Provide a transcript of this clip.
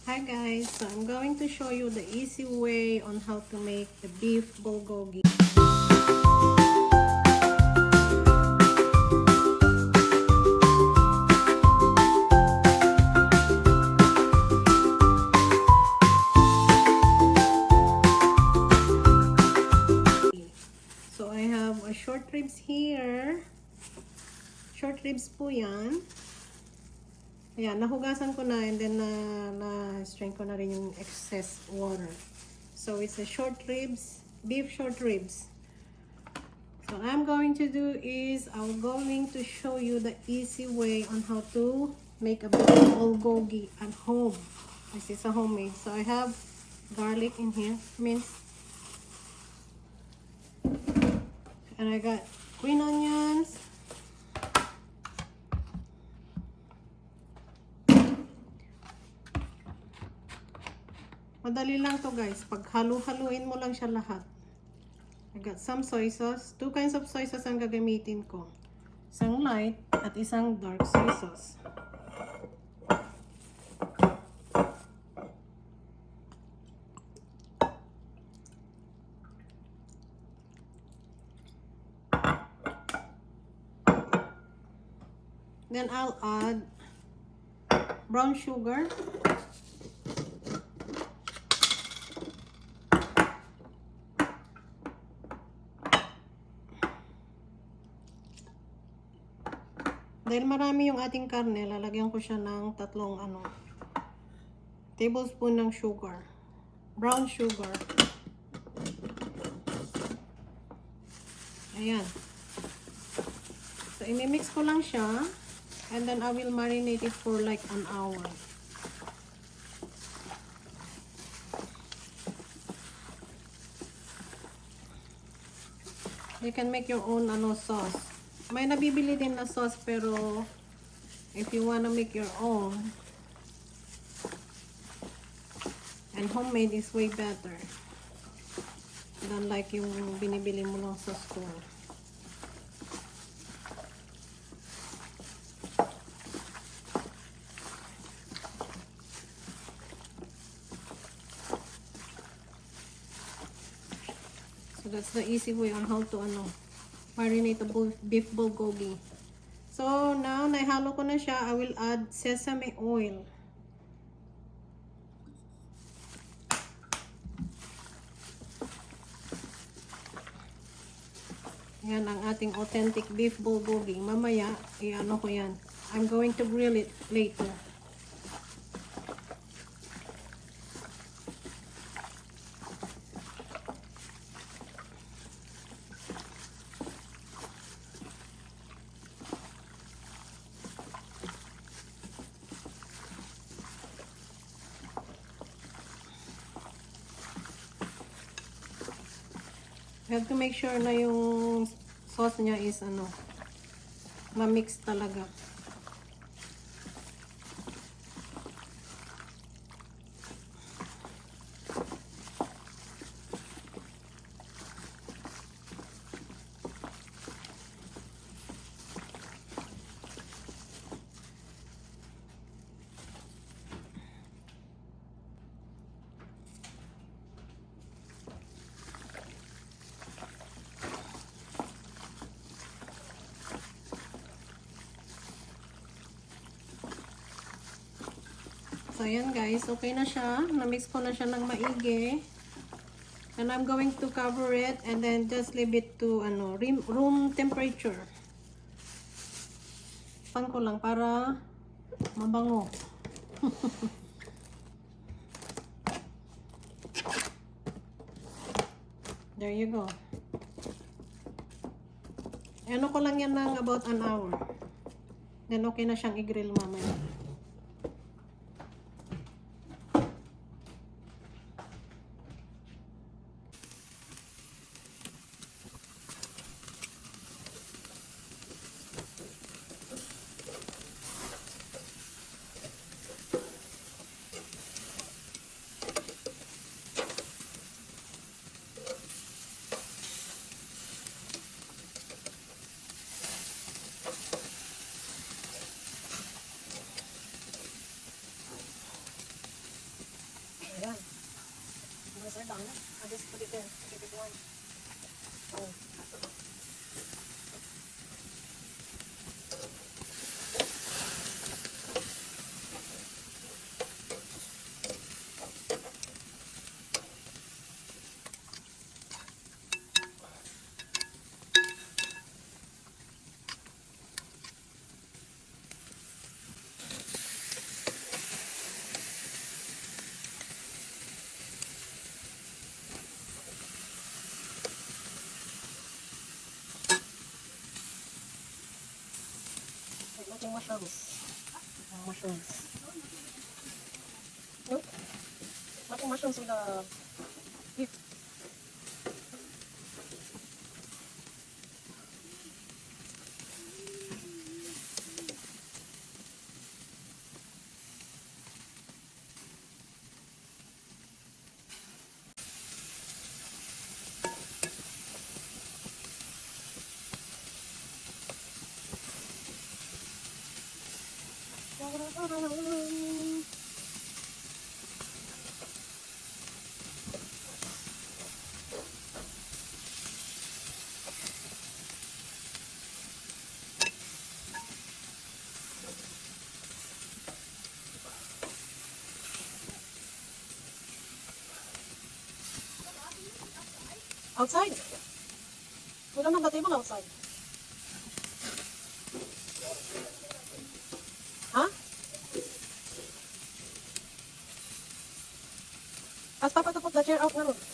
Hi guys, so I'm going to show you the easy way on how to make the beef bulgogi. So I have a short ribs here. Short ribs po yan. Ayan, nahugasan ko na and then na-strain ko na rin yung excess water. So it's a short ribs, beef short ribs. So what I'm going to do is I'm going to show you the easy way on how to make a beef bulgogi at home. This is a homemade. So I have garlic in here, minced. And I got green onions. Madali lang to guys. Pag halu-haluin mo lang siya lahat. I got some soy sauce. 2 kinds of soy sauce ang gagamitin ko. Isang light at isang dark soy sauce. Then I'll add brown sugar. Dahil marami yung ating karne, lalagyan ko siya ng 3 tablespoon ng sugar. Brown sugar. Ayan. So, imimix ko lang siya. And then, I will marinate it for like an hour. You can make your own sauce. May nabibili din na sauce pero if you wanna make your own and homemade is way better than like yung binibili mo lang sa store. So that's the easy way on how to marinate the beef bulgogi. So now naihalo ko na siya. I will add sesame oil. Yan ang ating authentic beef bulgogi. Mamaya, i-ano ko yan. I'm going to grill it later. You have to make sure na yung sauce niya is ma-mix talaga. So, ayan guys. Okay na siya. Na-mix ko na siya ng maigi. And I'm going to cover it and then just leave it to room temperature. Pan ko lang para mabango. There you go. Ano ko lang yan ng about an hour. Then okay na siyang i-grill mamaya. just put it there. Keep it warm. Oh. Making mushrooms. Mushrooms. Nope. Making mushrooms with the beef. Outside. We don't have the table outside. Huh? Ask Papa to put the chair out na ron.